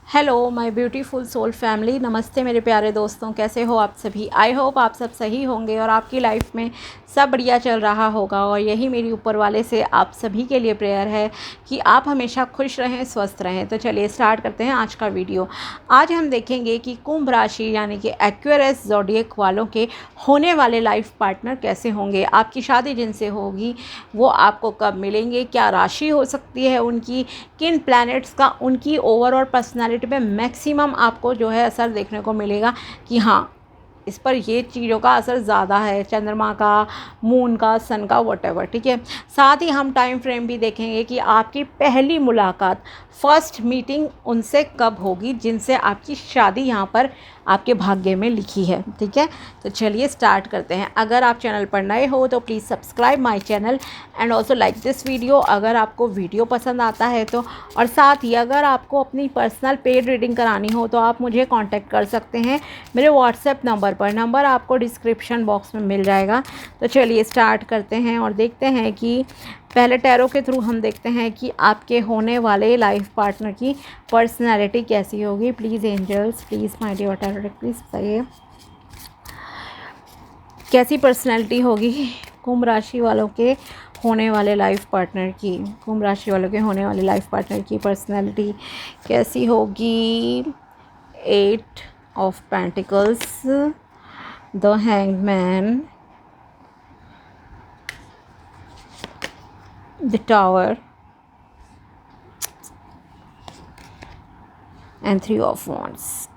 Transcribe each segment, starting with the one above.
Hello my beautiful soul family, नमस्ते मेरे प्यारे दोस्तों, कैसे हो आप सभी। आई होप आप सब सही होंगे और आपकी लाइफ में सब बढ़िया चल रहा होगा। और यही मेरी ऊपर वाले से आप सभी के लिए प्रेयर है कि आप हमेशा खुश रहें, स्वस्थ रहें। तो चलिए स्टार्ट करते हैं आज का वीडियो। आज हम देखेंगे कि कुंभ राशि यानी कि एक्वेरियस ज़ोडिएक वालों के होने वाले लाइफ पार्टनर कैसे होंगे। आपकी शादी जिनसे होगी वो आपको कब मिलेंगे, क्या राशि हो सकती है उनकी, किन प्लैनेट्स का उनकी ओवरऑल पर्सनालिटी पे मैक्सिमम आपको जो है असर देखने को मिलेगा कि हाँ इस पर ये चीज़ों का असर ज़्यादा है, चंद्रमा का, मून का, सन का, वॉटेवर। ठीक है। साथ ही हम टाइम फ्रेम भी देखेंगे कि आपकी पहली मुलाकात, फर्स्ट मीटिंग उनसे कब होगी जिनसे आपकी शादी यहाँ पर आपके भाग्य में लिखी है। ठीक है। तो चलिए स्टार्ट करते हैं। अगर आप चैनल पर नए हो तो please subscribe my channel and also like this video अगर आपको वीडियो पसंद आता है तो। और साथ ही अगर आपको अपनी पर्सनल पेड रीडिंग करानी हो तो आप मुझे कांटेक्ट कर सकते हैं मेरे व्हाट्सएप नंबर आपको डिस्क्रिप्शन बॉक्स में मिल जाएगा। तो चलिए स्टार्ट करते हैं और देखते हैं कि पहले टैरो के थ्रू हम देखते हैं कि आपके होने वाले लाइफ पार्टनर की पर्सनैलिटी कैसी होगी। Please angels, please my dear tarot, please बताइए कैसी पर्सनैलिटी होगी कुंभ राशि वालों के होने वाले लाइफ पार्टनर की। कुंभ राशि वालों के होने वाले लाइफ पार्टनर की पर्सनैलिटी कैसी होगी। 8 of pentacles, the hangman, the tower and 3 of wands.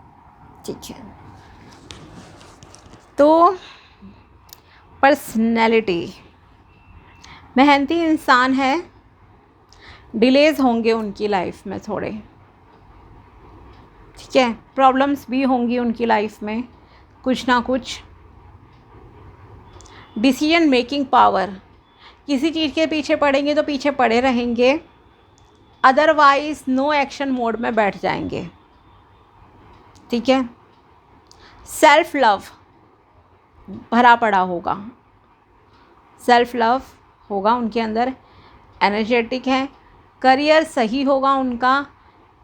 ठीक है। तो पर्सनैलिटी, मेहनती इंसान है, डिलेज होंगे उनकी लाइफ में थोड़े। ठीक है। प्रॉब्लम्स भी होंगी उनकी लाइफ में कुछ ना कुछ। डिसीजन मेकिंग पावर, किसी चीज़ के पीछे पड़ेंगे तो पीछे पड़े रहेंगे, अदरवाइज नो एक्शन मोड में बैठ जाएंगे। ठीक है। सेल्फ लव भरा पड़ा होगा, सेल्फ लव होगा उनके अंदर, एनर्जेटिक है, करियर सही होगा उनका,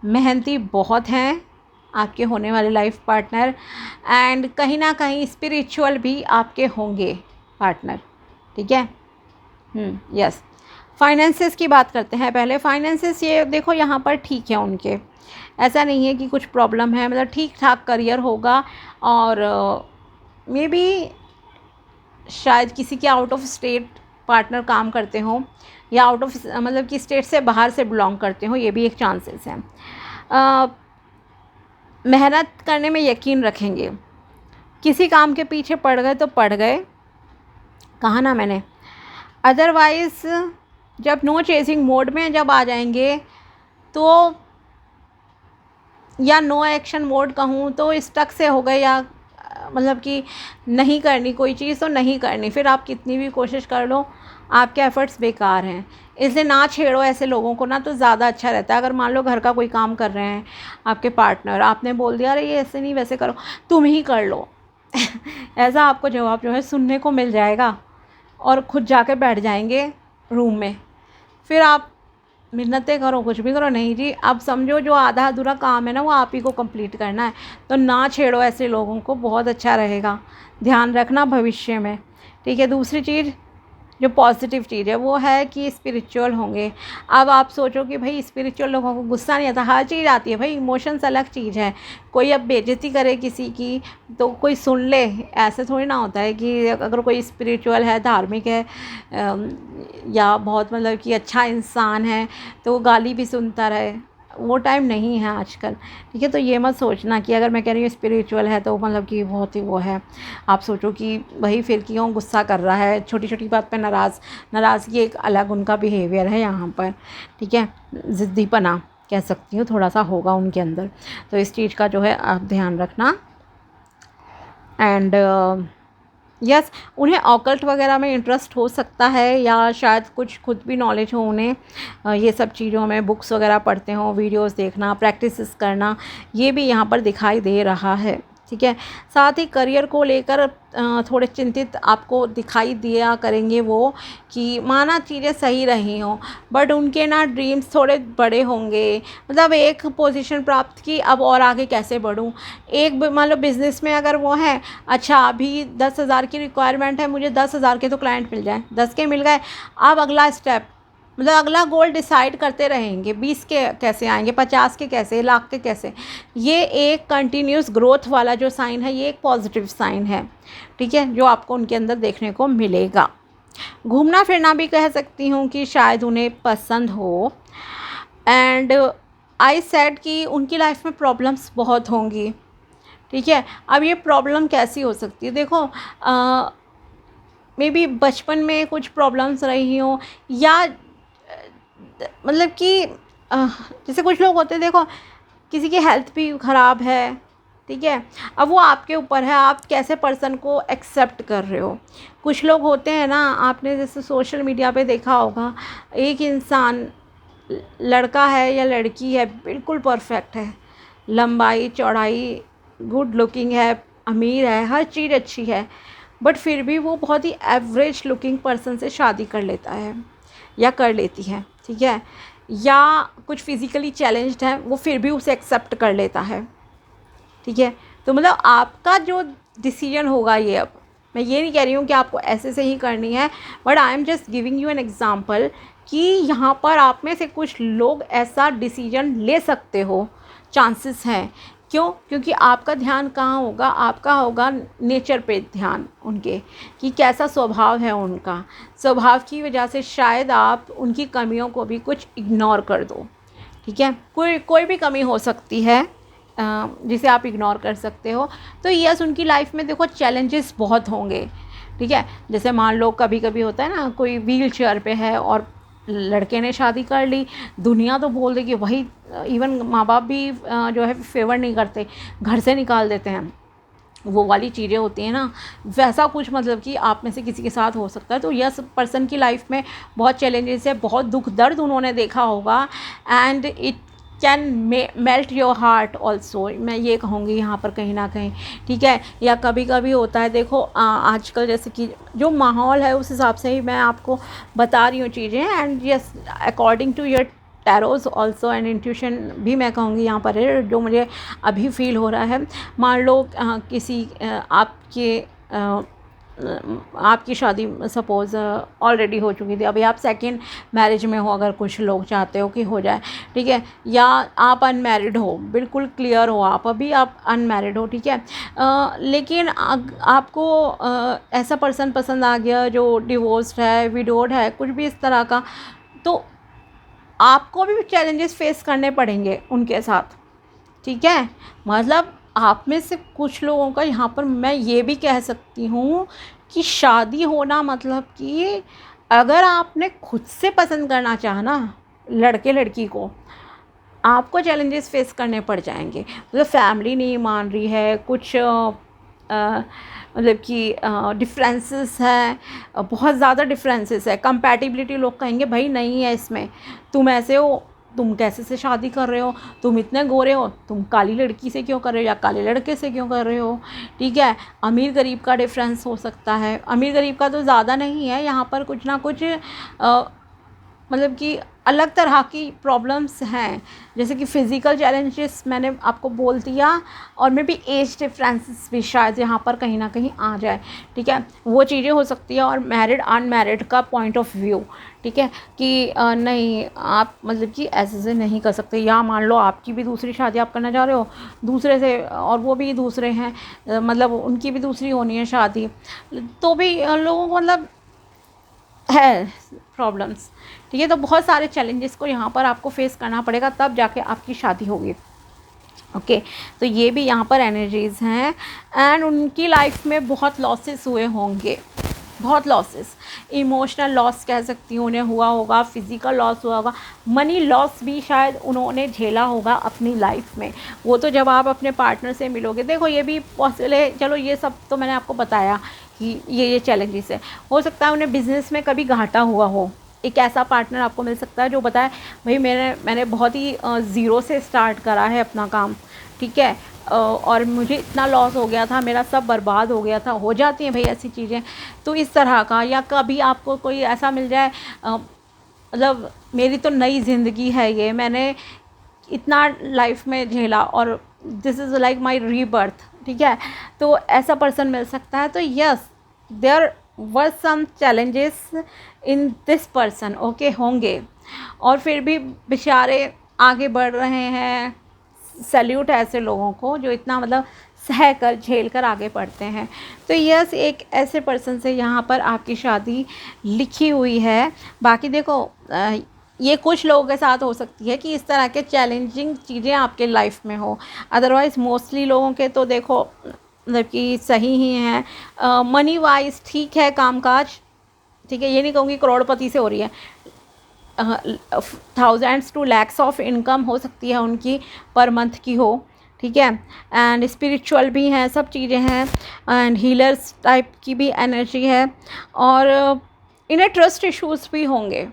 मेहनती बहुत हैं आपके होने वाले लाइफ पार्टनर, एंड कहीं ना कहीं स्पिरिचुअल भी आपके होंगे पार्टनर। ठीक है। यस। फाइनेंसेस की बात करते हैं पहले। फाइनेंसेस ये देखो यहाँ पर ठीक है उनके, ऐसा नहीं है कि कुछ प्रॉब्लम है, मतलब ठीक ठाक करियर होगा। और मे बी शायद किसी के आउट ऑफ स्टेट पार्टनर काम करते हों या आउट ऑफ मतलब कि स्टेट से बाहर से बिलोंग करते हों, ये भी एक चांसेस है। मेहनत करने में यकीन रखेंगे, किसी काम के पीछे पड़ गए तो पड़ गए, कहा ना मैंने। अदरवाइज जब नो चेजिंग मोड में जब आ जाएंगे तो, या नो एक्शन मोड कहूँ तो स्टक से हो गए, या मतलब कि नहीं करनी कोई चीज़ तो नहीं करनी, फिर आप कितनी भी कोशिश कर लो आपके एफर्ट्स बेकार हैं। इसलिए ना छेड़ो ऐसे लोगों को ना, तो ज़्यादा अच्छा रहता है। अगर मान लो घर का कोई काम कर रहे हैं आपके पार्टनर, आपने बोल दिया अरे ये ऐसे नहीं वैसे करो, तुम ही कर लो ऐसा आपको जवाब जो है सुनने को मिल जाएगा और खुद जाके बैठ जाएंगे रूम में। फिर आप मिन्नतें करो, कुछ भी करो, नहीं जी अब समझो जो आधा अधूरा काम है ना वो आप ही को कंप्लीट करना है। तो ना छेड़ो ऐसे लोगों को, बहुत अच्छा रहेगा, ध्यान रखना भविष्य में। ठीक है। दूसरी चीज़ जो पॉजिटिव चीज़ है वो है कि स्पिरिचुअल होंगे। अब आप सोचो कि भाई स्पिरिचुअल लोगों को गुस्सा नहीं आता, हर चीज़ आती है भाई, इमोशंस अलग चीज़ है। कोई अब बेइज्जती करे किसी की तो कोई सुन ले, ऐसे थोड़ी ना होता है कि अगर कोई स्पिरिचुअल है, धार्मिक है या बहुत मतलब कि अच्छा इंसान है तो वो गाली भी सुनता रहे, वो टाइम नहीं है आजकल। ठीक है। तो ये मत सोचना कि अगर मैं कह रही हूँ स्पिरिचुअल है तो मतलब कि बहुत ही वो है। आप सोचो कि भाई फिर क्यों गुस्सा कर रहा है, छोटी छोटी बात पे नाराज़गी एक अलग उनका बिहेवियर है यहाँ पर। ठीक है। ज़िद्दीपना कह सकती हूँ, थोड़ा सा होगा उनके अंदर, तो इस चीज़ का जो है आप ध्यान रखना। एंड यस, उन्हें ऑकल्ट वगैरह में इंटरेस्ट हो सकता है, या शायद कुछ खुद भी नॉलेज हो उन्हें ये सब चीज़ों में, बुक्स वगैरह पढ़ते हो, वीडियोस देखना, प्रैक्टिस करना, ये भी यहाँ पर दिखाई दे रहा है। ठीक है। साथ ही करियर को लेकर थोड़े चिंतित आपको दिखाई दिया करेंगे वो, कि माना चीज़ें सही रही हों बट उनके ना ड्रीम्स थोड़े बड़े होंगे। मतलब एक पोजीशन प्राप्त की, अब और आगे कैसे बढ़ूँ। एक मान लो बिज़नेस में अगर वो है, अच्छा अभी 10,000 की रिक्वायरमेंट है, मुझे 10,000 के तो क्लाइंट मिल जाए, 10 के मिल गए, अब अगला स्टेप, मतलब अगला गोल डिसाइड करते रहेंगे, 20 के कैसे आएंगे, 50 के कैसे, लाख के कैसे। ये एक कंटिन्यूस ग्रोथ वाला जो साइन है, ये एक पॉजिटिव साइन है, ठीक है, जो आपको उनके अंदर देखने को मिलेगा। घूमना फिरना भी कह सकती हूँ कि शायद उन्हें पसंद हो। एंड आई सेड कि उनकी लाइफ में प्रॉब्लम्स बहुत होंगी, ठीक है। अब ये प्रॉब्लम कैसी हो सकती है, देखो मे बी बचपन में कुछ प्रॉब्लम्स रही हों, या मतलब कि जैसे कुछ लोग होते हैं, देखो किसी की हेल्थ भी ख़राब है, ठीक है, अब वो आपके ऊपर है, आप कैसे पर्सन को एक्सेप्ट कर रहे हो। कुछ लोग होते हैं ना, आपने जैसे सोशल मीडिया पे देखा होगा, एक इंसान लड़का है या लड़की है, बिल्कुल परफेक्ट है, लंबाई चौड़ाई गुड लुकिंग है, अमीर है, हर चीज़ अच्छी है, बट फिर भी वो बहुत ही एवरेज लुकिंग पर्सन से शादी कर लेता है या कर लेती है, ठीक है, या कुछ फिज़िकली चैलेंज्ड है, वो फिर भी उसे एक्सेप्ट कर लेता है, ठीक है। तो मतलब आपका जो डिसीजन होगा ये, अब मैं ये नहीं कह रही हूँ कि आपको ऐसे से ही करनी है, but I am just giving you an example कि यहाँ पर आप में से कुछ लोग ऐसा डिसीजन ले सकते हो, चांसेस हैं। क्यों? क्योंकि आपका ध्यान कहाँ होगा, आपका होगा नेचर पे ध्यान उनके, कि कैसा स्वभाव है उनका। स्वभाव की वजह से शायद आप उनकी कमियों को भी कुछ इग्नोर कर दो, ठीक है। कोई भी कमी हो सकती है जिसे आप इग्नोर कर सकते हो। तो यस, उनकी लाइफ में देखो चैलेंजेस बहुत होंगे, ठीक है। जैसे मान लो कभी कभी होता है ना, कोई व्हील चेयर पे है और लड़के ने शादी कर ली, दुनिया तो बोल देगी वही, इवन माँ बाप भी जो है फेवर नहीं करते, घर से निकाल देते हैं, वो वाली चीज़ें होती हैं ना, वैसा कुछ मतलब कि आप में से किसी के साथ हो सकता है। तो यस, पर्सन की लाइफ में बहुत चैलेंजेस है, बहुत दुख दर्द उन्होंने देखा होगा, and it can melt your heart also, मैं ये कहूँगी यहाँ पर कहीं ना कहीं, ठीक है। या कभी कभी होता है, देखो आजकल जैसे कि जो माहौल है उस हिसाब से ही मैं आपको बता रही हूँ चीज़ें, and yes according to your tarots also and intuition भी मैं कहूँगी यहाँ पर है, जो मुझे अभी फील हो रहा है। मान लो किसी आपकी शादी सपोज़ ऑलरेडी हो चुकी थी, अभी आप सेकंड मैरिज में हो, अगर कुछ लोग चाहते हो कि हो जाए, ठीक है, या आप अनमैरिड हो, बिल्कुल क्लियर हो आप, अभी आप अनमैरिड हो, ठीक है, लेकिन आपको ऐसा पर्सन पसंद आ गया जो डिवोर्स्ड है, विडोड है, कुछ भी इस तरह का, तो आपको भी चैलेंजेस फेस करने पड़ेंगे उनके साथ, ठीक है। मतलब आप में से कुछ लोगों का यहाँ पर मैं ये भी कह सकती हूँ कि शादी होना मतलब कि अगर आपने खुद से पसंद करना चाहा ना लड़के लड़की को, आपको चैलेंजेस फेस करने पड़ जाएंगे। मतलब फैमिली नहीं मान रही है, कुछ मतलब कि डिफरेंसेस हैं, बहुत ज़्यादा डिफरेंसेस है, कंपैटिबिलिटी, लोग कहेंगे भाई नहीं है इसमें, तुम ऐसे हो, तुम कैसे से शादी कर रहे हो, तुम इतने गोरे हो, तुम काली लड़की से क्यों कर रहे हो या काले लड़के से क्यों कर रहे हो, ठीक है। अमीर गरीब का डिफरेंस हो सकता है, अमीर गरीब का तो ज़्यादा नहीं है यहाँ पर, कुछ ना कुछ मतलब कि अलग तरह की प्रॉब्लम्स हैं, जैसे कि फ़िज़िकल चैलेंजेस मैंने आपको बोल दिया, और मे बी एज डिफरेंसेस भी शायद यहाँ पर कहीं ना कहीं आ जाए, ठीक है, वो चीज़ें हो सकती है। और मैरिड अनमैरिड का पॉइंट ऑफ व्यू, ठीक है, कि नहीं आप मतलब कि ऐसे से नहीं कर सकते, या मान लो आपकी भी दूसरी शादी आप करना चाह रहे हो दूसरे से, और वो भी दूसरे हैं, मतलब उनकी भी दूसरी होनी है शादी, तो भी लोगों को मतलब है प्रॉब्लम्स, ठीक है। तो बहुत सारे चैलेंजेस को यहाँ पर आपको फेस करना पड़ेगा, तब जाके आपकी शादी होगी, ओके। तो ये भी यहाँ पर एनर्जीज़ हैं, एंड उनकी लाइफ में बहुत लॉसेस हुए होंगे, बहुत लॉसेस, इमोशनल लॉस कह सकती हूँ उन्हें हुआ होगा, फिज़िकल लॉस हुआ होगा, मनी लॉस भी शायद उन्होंने झेला होगा अपनी लाइफ में। वो तो जब आप अपने पार्टनर से मिलोगे, देखो ये भी पॉसिबल है, चलो ये सब तो मैंने आपको बताया कि ये चैलेंजेस है। हो सकता है उन्हें बिज़नेस में कभी घाटा हुआ हो, एक ऐसा पार्टनर आपको मिल सकता है जो बताए भाई मैंने बहुत ही ज़ीरो से स्टार्ट करा है अपना काम, ठीक है, और मुझे इतना लॉस हो गया था, मेरा सब बर्बाद हो गया था। हो जाती हैं भाई ऐसी चीज़ें। तो इस तरह का, या कभी आपको कोई ऐसा मिल जाए, मतलब मेरी तो नई ज़िंदगी है ये, मैंने इतना लाइफ में झेला और this is like my rebirth, ठीक है, तो ऐसा पर्सन मिल सकता है। तो yes, there were some challenges in this person, okay, होंगे, और फिर भी बेचारे आगे बढ़ रहे हैं। सैल्यूट है ऐसे लोगों को जो इतना मतलब सह कर झेल कर आगे बढ़ते हैं। तो यस, एक ऐसे पर्सन से यहाँ पर आपकी शादी लिखी हुई है। बाकी देखो, ये कुछ लोगों के साथ हो सकती है कि इस तरह के चैलेंजिंग चीज़ें आपके लाइफ में हो, अदरवाइज़ मोस्टली लोगों के तो देखो मतलब कि सही ही हैं। मनी वाइज ठीक है, कामकाज ठीक है, ये नहीं कहूँगी करोड़पति से हो रही है, thousands to lakhs of income हो सकती है उनकी, पर मंथ की हो, ठीक है, एंड स्पिरिचुअल भी हैं, सब चीज़ें हैं, एंड हीलर्स टाइप की भी एनर्जी है, और इन्हें ट्रस्ट इश्यूज भी होंगे,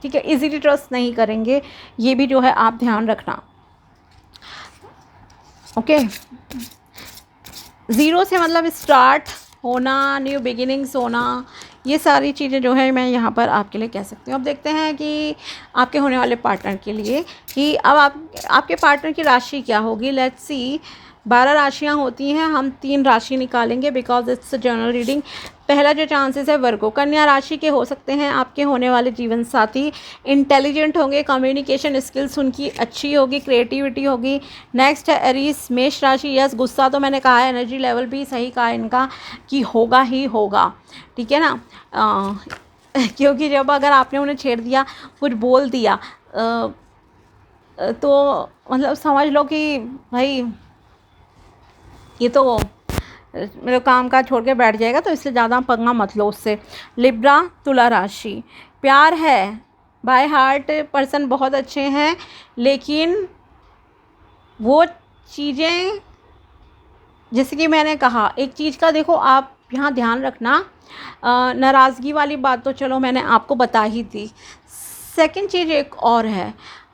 ठीक है, इजीली ट्रस्ट नहीं करेंगे, ये भी जो है आप ध्यान रखना, ओके। ज़ीरो से मतलब स्टार्ट होना, न्यू बिगिनिंग्स होना, ये सारी चीज़ें जो है मैं यहाँ पर आपके लिए कह सकती हूँ। अब देखते हैं कि आपके होने वाले पार्टनर के लिए कि अब आपके पार्टनर की राशि क्या होगी। लेट्स सी, 12 राशियाँ होती हैं, हम 3 राशि निकालेंगे बिकॉज इट्स जनरल रीडिंग। पहला जो चांसेस है वर्गो, कन्या राशि के हो सकते हैं आपके होने वाले जीवन साथी। इंटेलिजेंट होंगे, कम्युनिकेशन स्किल्स उनकी अच्छी होगी, क्रिएटिविटी होगी। नेक्स्ट है एरीज, मेष राशि। यस, गुस्सा तो मैंने कहा है, एनर्जी लेवल भी सही कहा इनका कि होगा ही होगा, ठीक है ना। क्योंकि जब अगर आपने उन्हें छेड़ दिया, कुछ बोल दिया, तो मतलब समझ लो कि भाई ये तो मेरे काम काज छोड़ के बैठ जाएगा, तो इससे ज़्यादा पंगा मत लो उससे। लिब्रा, तुला राशि, प्यार है, बाय हार्ट पर्सन बहुत अच्छे हैं, लेकिन वो चीज़ें जैसे कि मैंने कहा, एक चीज़ का देखो आप यहाँ ध्यान रखना, नाराज़गी वाली बात तो चलो मैंने आपको बता ही दी। सेकंड चीज़ एक और है,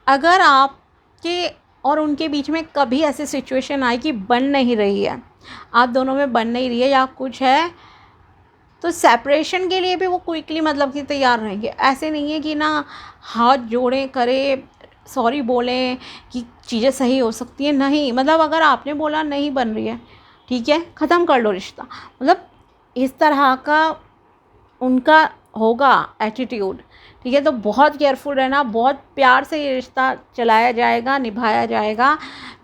अगर आपके और उनके बीच में कभी ऐसी सिचुएशन आई कि बन नहीं रही है, आप दोनों में बन नहीं रही है या कुछ है, तो सेपरेशन के लिए भी वो क्विकली मतलब कि तैयार रहेंगे। ऐसे नहीं है कि ना हाथ जोड़ें, करें, सॉरी बोलें कि चीज़ें सही हो सकती हैं, नहीं, मतलब अगर आपने बोला नहीं बन रही है, ठीक है, ख़त्म कर लो रिश्ता, मतलब इस तरह का उनका होगा एटीट्यूड, ठीक है। तो बहुत केयरफुल रहना, बहुत प्यार से ये रिश्ता चलाया जाएगा, निभाया जाएगा।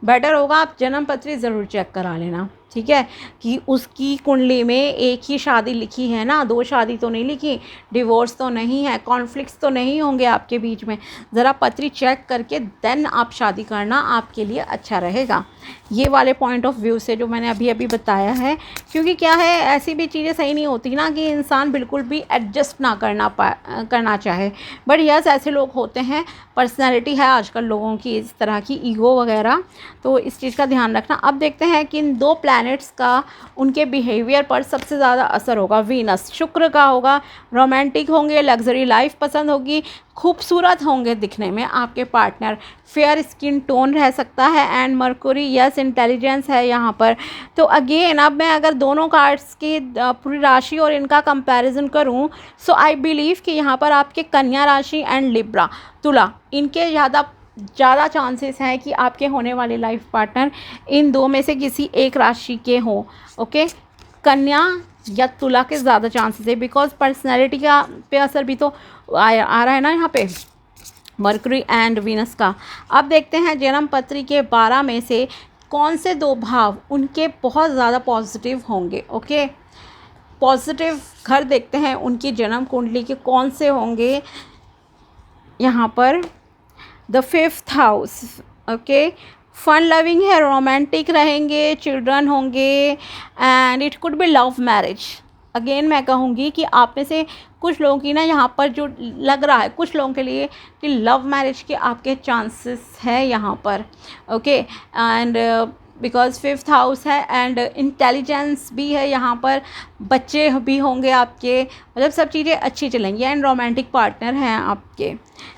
बेटर होगा आप जन्म पत्री ज़रूर चेक करा लेना, ठीक है, कि उसकी कुंडली में एक ही शादी लिखी है ना, 2 शादी तो नहीं लिखी, डिवोर्स तो नहीं है, कॉन्फ्लिक्ट्स तो नहीं होंगे आपके बीच में। ज़रा पत्री चेक करके देन आप शादी करना, आपके लिए अच्छा रहेगा। ये वाले पॉइंट ऑफ व्यू से जो मैंने अभी अभी बताया है, क्योंकि क्या है, ऐसी भी चीज़ें सही नहीं होती ना कि इंसान बिल्कुल भी एडजस्ट ना करना चाहे। बट यस, ऐसे लोग होते हैं, पर्सनैलिटी है आजकल लोगों की इस तरह की, ईगो वगैरह, तो इस चीज़ का ध्यान रखना। अब देखते हैं कि इन 2 प्लैनेट्स का उनके बिहेवियर पर सबसे ज़्यादा असर होगा। वीनस, शुक्र का होगा, रोमांटिक होंगे, लग्जरी लाइफ पसंद होगी, खूबसूरत होंगे दिखने में आपके पार्टनर, फेयर स्किन टोन रह सकता है, एंड मरकुरी, यस, इंटेलिजेंस है यहाँ पर। तो अगेन अब मैं अगर दोनों कार्ड्स की पूरी राशि और इनका कंपैरिजन करूँ, सो आई बिलीव कि यहाँ पर आपके कन्या राशि एंड लिब्रा, तुला, इनके ज़्यादा चांसेस हैं कि आपके होने वाले लाइफ पार्टनर इन 2 में से किसी एक राशि के हों, ओके। कन्या या तुला के ज़्यादा चांसेस है, बिकॉज पर्सनैलिटी का पे असर भी तो आ रहा है ना यहाँ पे, मरकरी एंड वीनस का। अब देखते हैं जन्म पत्री के 12 में से कौन से 2 भाव उनके बहुत ज़्यादा पॉजिटिव होंगे, ओके। पॉजिटिव घर देखते हैं उनकी जन्म कुंडली के कौन से होंगे यहाँ पर। The 5th house, okay, fun loving है, रोमांटिक रहेंगे, चिल्ड्रन होंगे, and it could be love marriage. Again मैं कहूँगी कि आप में से कुछ लोगों की ना यहाँ पर जो लग रहा है कुछ लोगों के लिए कि लव मैरिज के आपके चांसेस है यहाँ पर, okay. And because 5th house है एंड इंटेलिजेंस भी है यहाँ पर, बच्चे भी होंगे आपके, मतलब सब चीज़ें अच्छी चलेंगी एंड रोमांटिक पार्टनर हैं आपके,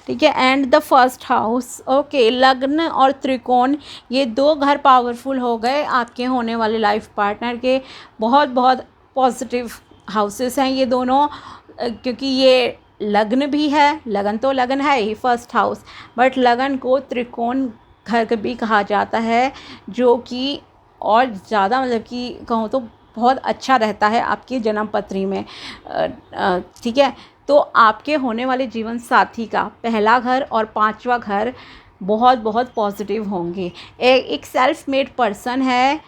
ठीक है। And the 1st house, okay, लग्न और त्रिकोण, ये 2 घर पावरफुल हो गए आपके होने वाले लाइफ पार्टनर के। बहुत बहुत पॉजिटिव हाउसेस हैं ये दोनों, क्योंकि ये लग्न भी है, लगन तो लगन है ही 1st हाउस, बट लगन को त्रिकोण घर भी कहा जाता है, जो कि और ज़्यादा मतलब कि कहूँ तो बहुत अच्छा रहता है आपकी जन्म पत्री में, ठीक है। तो आपके होने वाले जीवन साथी का पहला घर और 5वां घर बहुत बहुत पॉजिटिव होंगे। एक सेल्फ मेड पर्सन है,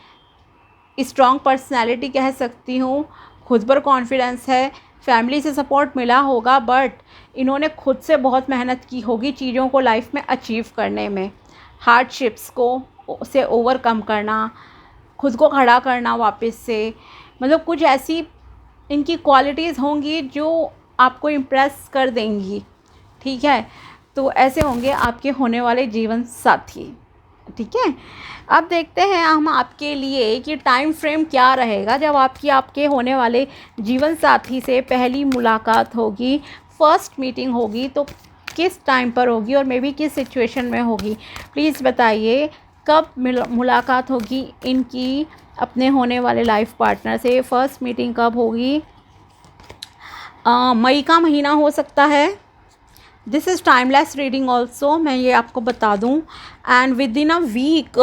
स्ट्रॉन्ग पर्सनैलिटी कह सकती हूँ, खुद पर कॉन्फिडेंस है, फैमिली से सपोर्ट मिला होगा, बट इन्होंने खुद से बहुत मेहनत की होगी चीज़ों को लाइफ में अचीव करने में, हार्डशिप्स को से ओवरकम करना, खुद को खड़ा करना वापस से, मतलब कुछ ऐसी इनकी क्वालिटीज़ होंगी जो आपको इम्प्रेस कर देंगी, ठीक है। तो ऐसे होंगे आपके होने वाले जीवन साथी, ठीक है। अब देखते हैं हम आपके लिए कि टाइम फ्रेम क्या रहेगा जब आपके होने वाले जीवन साथी से पहली मुलाकात होगी, फर्स्ट मीटिंग होगी, तो किस टाइम पर होगी और मे बी किस सिचुएशन में होगी। प्लीज़ बताइए कब मुलाकात होगी इनकी अपने होने वाले लाइफ पार्टनर से, फर्स्ट मीटिंग कब होगी। मई का महीना हो सकता है। This is timeless reading also, मैं ये आपको बता दूँ। And within a week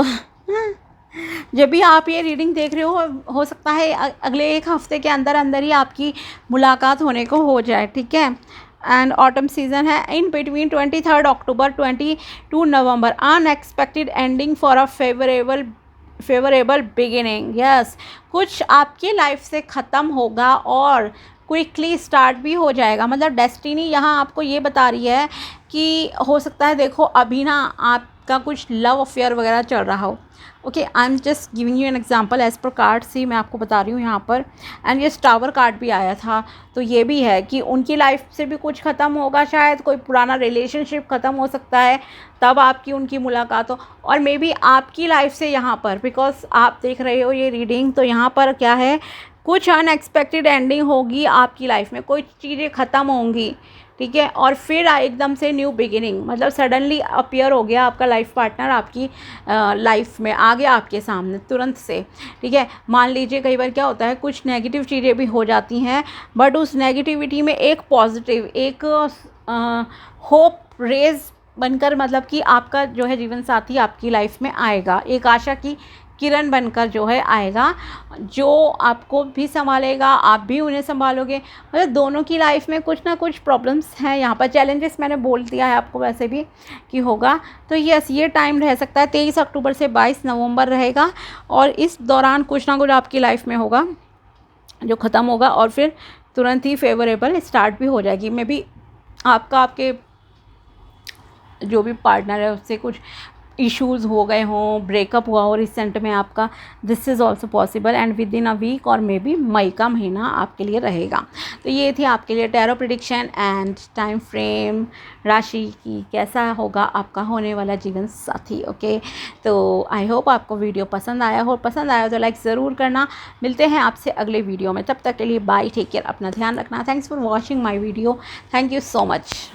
जब भी आप ये रीडिंग देख रहे हो सकता है अगले 1 हफ्ते के अंदर अंदर ही आपकी मुलाकात होने को हो जाए, ठीक है। एंड ऑटम सीजन है, in between 23 October 22 November, unexpected ending for a favourable beginning. Yes, कुछ आपकी लाइफ से ख़त्म होगा और क्विकली स्टार्ट भी हो जाएगा, मतलब डेस्टिनी यहाँ आपको ये बता रही है कि हो सकता है, देखो अभी ना आपका कुछ लव अफेयर वगैरह चल रहा हो, okay, I am just giving you an example as per card see, मैं आपको बता रही हूँ यहाँ पर। एंड ये टावर कार्ड भी आया था, तो ये भी है कि उनकी लाइफ से भी कुछ ख़त्म होगा, शायद कोई पुराना रिलेशनशिप ख़त्म हो सकता है, तब आपकी उनकी मुलाकात हो, और मे बी आपकी लाइफ से यहाँ पर, बिकॉज आप देख रहे हो ये रीडिंग, तो यहाँ पर क्या है, कुछ अनएक्सपेक्टेड एंडिंग होगी आपकी लाइफ में, कोई चीज़ें ख़त्म होंगी, ठीक है, और फिर एकदम से न्यू बिगिनिंग, मतलब सडनली अपीयर हो गया आपका लाइफ पार्टनर आपकी लाइफ में, आ गया आपके सामने तुरंत से, ठीक है। मान लीजिए कई बार क्या होता है, कुछ नेगेटिव चीज़ें भी हो जाती हैं, बट उस नेगेटिविटी में एक पॉजिटिव, एक होप रेज बनकर, मतलब कि आपका जो है जीवन साथी आपकी लाइफ में आएगा, एक आशा की किरण बनकर जो है आएगा, जो आपको भी संभालेगा, आप भी उन्हें संभालोगे, मतलब दोनों की लाइफ में कुछ ना कुछ प्रॉब्लम्स हैं यहाँ पर, चैलेंजेस मैंने बोल दिया है आपको वैसे भी कि होगा। तो यस, ये टाइम रह सकता है 23 अक्टूबर से 22 नवंबर रहेगा, और इस दौरान कुछ ना कुछ आपकी लाइफ में होगा जो ख़त्म होगा, और फिर तुरंत ही फेवरेबल स्टार्ट भी हो जाएगी। मे बी आपके जो भी पार्टनर है उससे कुछ इश्यूज़ हो गए हों, ब्रेकअप हुआ हो रिसेंट में आपका, this is also possible, and within a week और मे बी मई का महीना आपके लिए रहेगा। तो ये थी आपके लिए tarot prediction and time frame राशि की, कैसा होगा आपका होने वाला जीवन साथी, ओके। तो आई होप आपको वीडियो पसंद आया हो, पसंद आया तो लाइक ज़रूर करना। मिलते हैं आपसे अगले वीडियो में, तब तक के लिए बाय, टेक केयर, अपना ध्यान रखना। Thanks for watching my video, thank you so much.